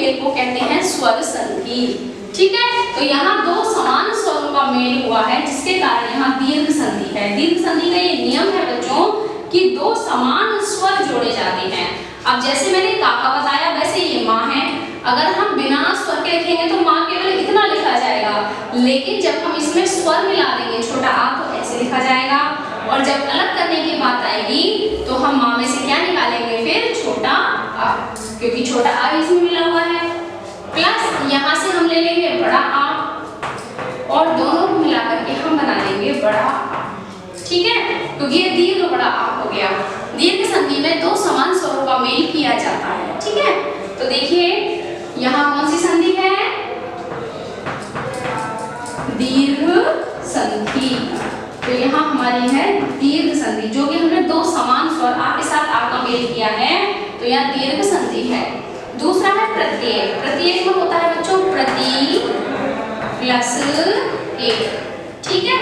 Mail को कहते हैं स्वर संधि। ठीक है, तो यहाँ दो समान स्वरों का मेल हुआ है जिसके कारण यहाँ दीर्घ संधि है। दीर्घ संधि का ये नियम है बच्चों कि दो समान स्वर जोड़े जाते हैं। अब जैसे मैंने काका बताया वैसे ये माँ है, अगर हम बिना स्वर के लिखेंगे तो माँ केवल इतना लिखा जाएगा, लेकिन जब हम इसमें स्वर मिला देंगे छोटा आ तो ऐसे लिखा जाएगा, और जब अलग करने की बात आएगी तो हम माँ में से क्या निकालेंगे फिर छोटा आ, क्योंकि छोटा आ इसमें मिला हुआ है, प्लस यहाँ से हम ले लेंगे बड़ा आ और दोनों को मिला करके हम बना लेंगे बड़ा आ। ठीक है, तो ये दीर्घ बड़ा आ हो गया। दीर्घ संधि में दो समान स्वरों का मेल किया जाता है। ठीक है, तो देखिए यहाँ कौन सी संधि है, दीर्घ संधि। तो यहाँ हमारी है दीर्घ संधि, जो कि हमने दो समान स्वर आ के साथ आ का मेल किया है, तो यहाँ दीर्घ संधि है। दूसरा है प्रत्यय। प्रत्यय में होता है बच्चों प्रति प्लस एक। ठीक है,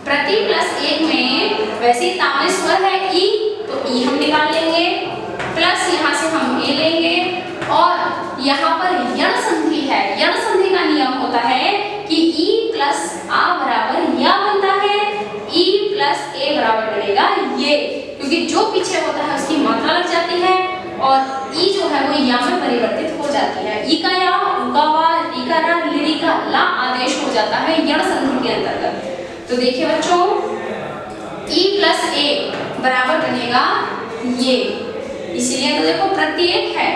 प्रति प्लस एक में वैसे ताम्र स्वर है ई, तो ई हम निकाल लेंगे, प्लस यहाँ से हम ए लेंगे, और यहाँ पर यण संधि है। यण संधि का नियम होता है कि ई प्लस आ बराबर या बनता है, ई प्लस ए बराबर बनेगा ये, क्योंकि जो पीछे होता है उसकी मात्रा लग जाती है और ई जो है वो या में परिवर्तित हो जाती है। ई का या, उ का वा, री का रा, ली का ला आदेश हो जाता है यण संधि के अंतर्गत। तो देखिए बच्चों ई प्लस ए बराबर बनेगा ये, इसीलिए तो देखो प्रत्येक है,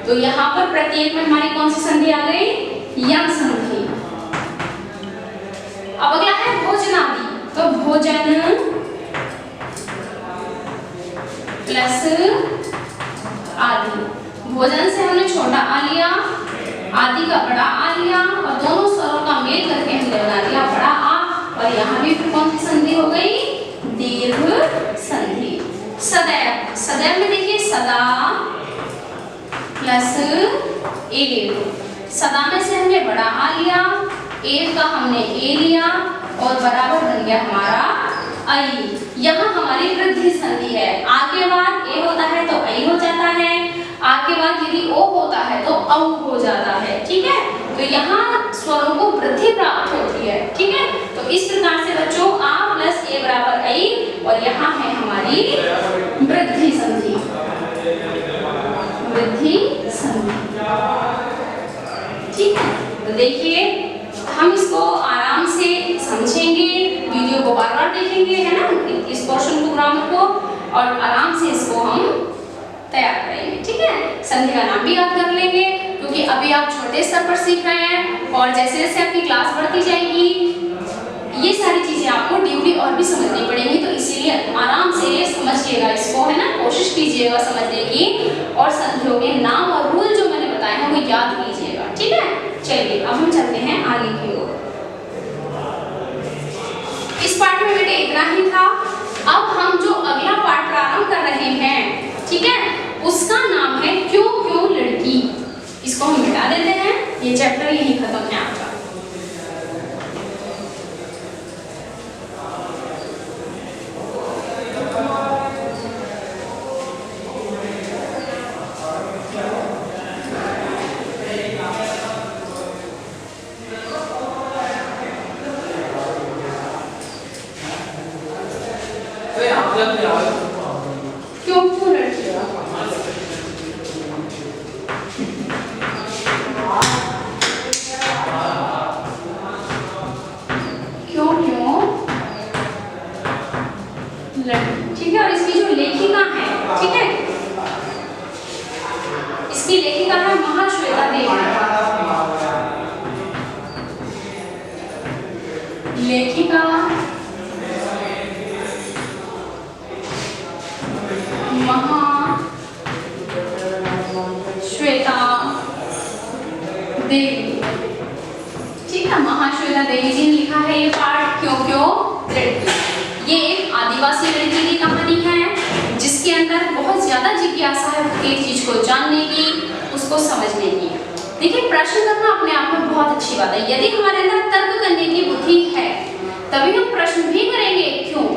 तो यहाँ पर प्रत्येक में हमारी कौन सी संधि आ गई, यण संधि। अब अगला है भोजनादि, तो भोजन प्लस आदि। भोजन से हमने छोटा आ लिया, आदि का बड़ा आ लिया, और दोनों स्वरों का मेल करके हमने बना लिया बड़ा आ, और यहाँ भी फिर कौन सी संधि हो गई, दीर्घ संधि। सदैव, सदैव में देखिए सदा प्लस एव। सदा में से हमने बड़ा आ लिया, एव का हमने ए लिया, और बराबर बन गया हमारा आई। यहाँ हमारी वृद्धि संधि है। आ के बाद ए होता है तो आई हो जाता है, आ के बाद यदि ओ होता है तो औ हो जाता है। ठीक है, तो यहाँ स्वरों को वृद्धि प्राप्त होती है। ठीक है, तो इस प्रकार से बच्चों आ प्लस ए बराबर आई, और यहाँ है हमारी वृद्धि संधि। वृद्धि संधि। ठीक है, तो देखिए हम इसको आराम से समझेंगे, वीडियो को बार बार देखेंगे, है ना, इस पोर्शन को, ग्रामर को, और आराम से इसको हम तैयार करेंगे। ठीक है, संधि का नाम भी याद कर लेंगे, क्योंकि अभी आप छोटे स्तर पर सीख रहे हैं, और जैसे जैसे आपकी क्लास बढ़ती जाएगी ये सारी चीजें आपको ड्यूली और भी समझनी पड़ेंगी, तो इसीलिए आराम से समझिएगा इसको, है ना, कोशिश कीजिएगा समझने की, और संधियों के नाम और रूल जो मैंने बताए हैं वो याद कीजिएगा। ठीक है, चलिए अब हम चलते हैं आगे की ओर। इस पार्ट में बेटे इतना ही था। अब हम जो अगला पार्ट प्रारंभ कर रहे हैं, ठीक है, उसका नाम है क्यों क्यों लड़की। इसको हम मिटा देते हैं, ये चैप्टर यही खत्म है आपका। क्यों क्यों लड़की, क्यों क्यों लड़की। ठीक है, और इसकी जो लेखिका है, ठीक है, इसकी लेखिका है महाश्वेता देवी। लेखिका महाश्वेता देवी। ठीक है, महाश्वेता देवी जी ने लिखा है ये पाठ क्यों क्यों लड़की। ये एक आदिवासी लड़की की कहानी है जिसके अंदर बहुत ज्यादा जिज्ञासा है एक चीज को जानने की, उसको समझने की। देखिए, प्रश्न करना अपने आप में बहुत अच्छी बात है। यदि हमारे अंदर तर्क करने की बुद्धि है तभी हम प्रश्न भी करेंगे, क्यों,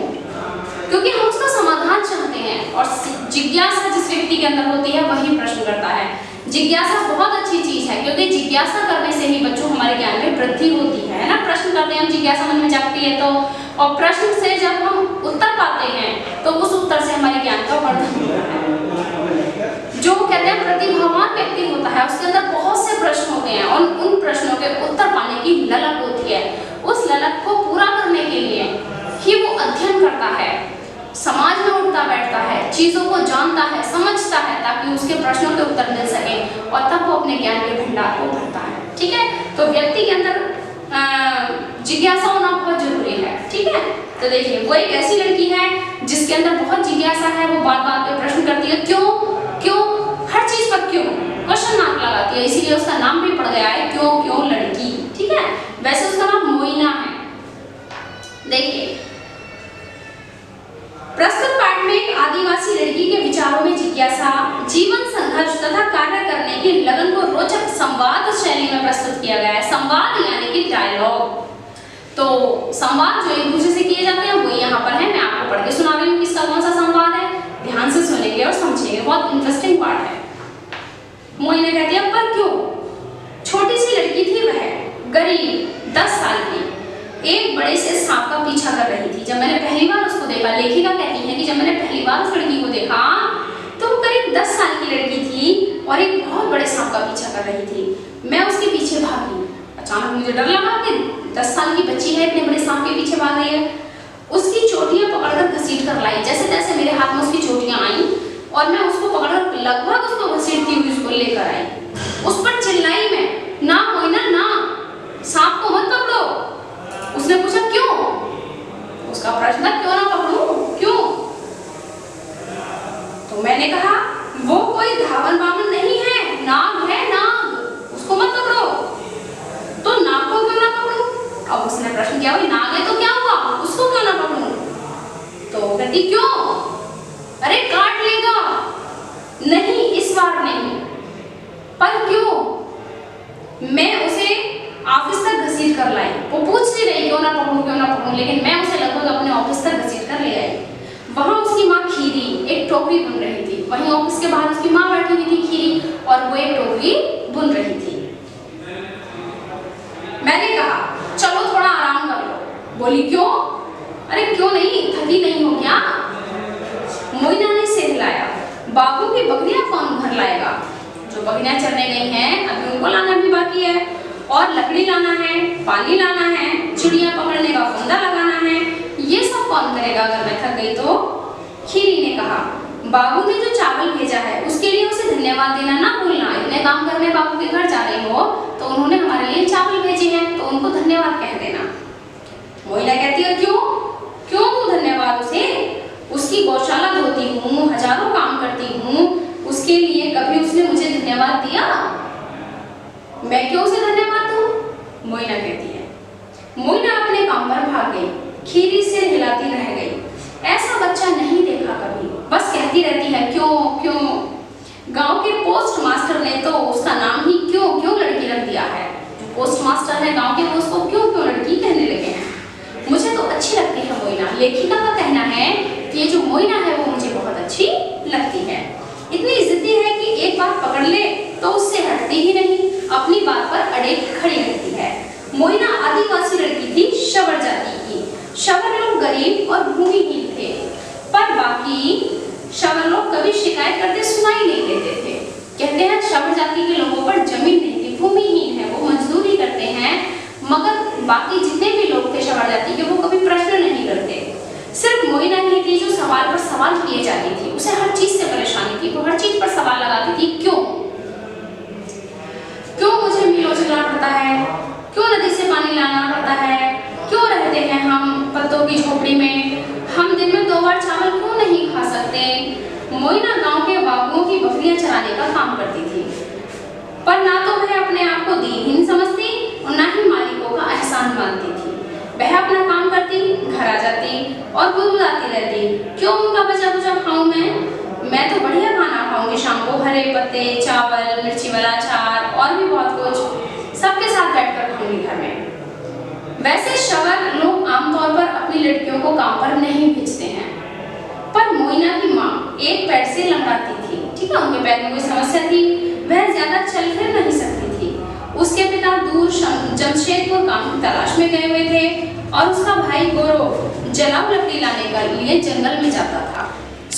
क्योंकि हम उसका समाधान चाहते हैं, और जिज्ञासा जिस व्यक्ति के अंदर होती है वही प्रश्न करता है। जिज्ञासा बहुत अच्छी चीज है, क्योंकि जिज्ञासा करने से ही बच्चों हमारे ज्ञान में वृद्धि होती है ना। प्रश्न करते हैं हम, जिज्ञासा मन में जागती है तो, और प्रश्न से जब हम उत्तर पाते हैं तो उस उत्तर से हमारे ज्ञान का वर्धन होता है। जो कहते हैं प्रतिभावान व्यक्ति होता है, उसके अंदर बहुत से प्रश्न होते हैं और उन प्रश्नों के उत्तर पाने की ललक होती है। उस ललक को पूरा करने के लिए ही वो अध्ययन करता है, समाज में उठता बैठता है, चीजों को जानता है, समझता है, ताकि उसके प्रश्नों के उत्तर मिल सके और तब वो अपने ज्ञान के भंडार को भरता है। ठीक है, तो व्यक्ति के अंदर जिज्ञासा होना बहुत जरूरी है। ठीक है, तो देखिए वो एक ऐसी लड़की है जिसके अंदर बहुत जिज्ञासा है, वो बात बात पे प्रश्न करती है, क्यों क्यों, हर चीज पर क्यों क्वेश्चन मार्क लगाती है, इसीलिए उसका नाम भी पड़ गया है क्यों क्यों लड़की। ठीक है, वैसे उसका नाम मोइना है। देखिए प्रस्तुत पाठ में एक आदिवासी लड़की के विचारों में जिज्ञासा, जीवन संघर्ष तथा कार्य करने की लगन को रोचक संवाद शैली में प्रस्तुत किया गया है। संवाद यानी कि डायलॉग। तो संवाद जो एक दूसरे से किए जाते हैं वो यहाँ पर है, मैं आपको पढ़ के सुना रही हूँ किसका कौन सा संवाद है, ध्यान से सुनेंगे और समझेंगे, बहुत इंटरेस्टिंग पार्ट है। मोइना कहती है, पर क्यों? छोटी सी लड़की थी वह, गरीब, 10 साल की, एक बड़े से सांप का पीछा कर रही थी। जब मैंने पहली बार उसको देखा, लेखिका कहती है कि जब मैंने पहली बार उस लड़की को देखा तो वो करीब 10 साल की लड़की थी और एक बहुत बड़े सांप का पीछा कर रही थी। मैं उसके पीछे भागी। अचानक मुझे डर लगा कि 10 साल की बच्ची है, इतने बड़े सांप के पीछे भाग रही है। उसकी चोटियां पकड़कर घसीट कर लाई। जैसे तैसे मेरे हाथ में उसकी चोटियां आई और मैं उसको पकड़कर लगभग उसको घसीटती हुई उसको लेकर आई। उस पर चिल्लाई मैं, ना मोइना ना, सांप को मत पकड़ो। उसने पूछा क्यों? उसका प्रश्न था क्यों ना पकड़ूं, क्यों? तो मैंने कहा वो कोई धावन बावन नहीं है, नाग है नाग, उसको मत पकड़ो। तो नाग को क्यों ना पकड़ूं? अब उसने प्रश्न किया, भाई नाग है तो क्या हुआ, उसको क्यों ना पकड़ूं? तो कहती क्यों? अरे काट लेगा। नहीं इस बार नहीं, पर क्यों? मैं उसे ऑफिस तक घसीट कर लाई। वो पूछती रही क्यों ना पकड़ूं, लेकिन मैं उसे लगभग अपने ऑफिस तक घसीट कर ले आई। वहां उसकी माँ खीरी एक टोकरी बुन रही थी। वहीं ऑफिस के बाहर उसकी माँ बैठी हुई थी खीरी, और वो एक टोकरी बुन रही थी। मैंने कहा चलो थोड़ा आराम कर लो। बोली क्यों? अरे क्यों नहीं, थकी नहीं हो क्या? मोइना ने सिर हिलाया। बाबू की बकरियां कौन घर लाएगा? जो बकरियां चरने गई हैं अभी उनको लाना भी बाकी है, और लकड़ी लाना है, पानी लाना है, चिड़िया पकड़ने का फंदा लगाना है, ये सब कौन करेगा अगर मैं थक गई तो? खीरी ने कहा, बाबू ने जो चावल भेजा है उसके लिए उसे धन्यवाद देना ना भूलना। इतने काम करने बाबू के घर जा रही हो तो उन्होंने हमारे लिए चावल भेजे हैं, तो उनको धन्यवाद कह देना। मोइना कहती है क्यों क्यों तू धन्यवाद उसे? उसकी गौशाला धोती हूँ, हजारों काम करती हूँ, उसके लिए कभी उसने मुझे धन्यवाद दिया? मैं क्यों उसे धन्यवाद दूं? मोइना कहती है। मोइना अपने काम पर भाग गई। खीरी से हिलाती रह गई। ऐसा बच्चा नहीं देखा कभी, बस कहती रहती है क्यों क्यों। गांव के पोस्ट मास्टर ने तो उसका नाम ही क्यों क्यों लड़की रख दिया है। जो पोस्ट मास्टर है गांव के, वो उसको क्यों क्यों लड़की कहने लगे हैं। मुझे तो अच्छी लगती है मोइना। लेखिका का कहना है कि ये जो मोइना है वो मुझे बहुत अच्छी लगती है। इतनी जिद्दी है कि एक बात पकड़ ले तो उससे हटती ही नहीं, अपनी बात पर अड़े खड़ी रहती है। मोइना आदिवासी लड़की थी, शबर जाति की। शबर लोग गरीब और भूमिहीन थे, पर बाकी शबर लोग कभी शिकायत करते सुनाई नहीं देते थे। कहते हैं शबर जाति के लोगों पर जमीन नहीं थी, भूमिहीन है, वो मजदूरी करते हैं, मगर बाकी जितने भी लोग थे शबर जाति के वो कभी प्रश्न नहीं करते। सिर्फ मोइना ही थी जो सवाल पर सवाल किए जाती थी। उसे हर चीज से परेशानी थी, वो हर चीज पर सवाल लगाती थी क्यों क्यों मुझे मीलों चलना पड़ता है, क्यों नदी से पानी लाना पड़ता है, क्यों रहते हैं हम पत्तों की झोपड़ी में, हम दिन में 2 बार चावल क्यों नहीं खा सकते। मोइना गांव के बाबुओं की बकरियां चराने का काम करती थी, पर ना तो वह अपने आप को दीनहीन समझती और ना ही मालिकों का एहसान मानती थी। वह अपना काम करती, घर आ जाती और बुदबुदाती रहती, क्यों उनका बचा कुचा खाऊं मैं तो बढ़िया खाना खाऊंगी शाम को, हरे पत्ते, चावल, मिर्ची वाला अचार और भी बहुत कुछ, सबके साथ बैठकर खाऊंगी घर में। वैसे शबर लोग आमतौर पर अपनी लड़कियों को काम पर नहीं भेजते हैं, पर मोइना की माँ एक पैर से लंगड़ाती थी। ठीक है, उनके पैर में कोई समस्या थी, वह ज्यादा चल फिर नहीं सकती थी। उसके पिता दूर जमशेदपुर काम की तलाश में गए हुए थे और उसका भाई गौरव जलाऊ लकड़ी लाने के लिए जंगल में जाता था।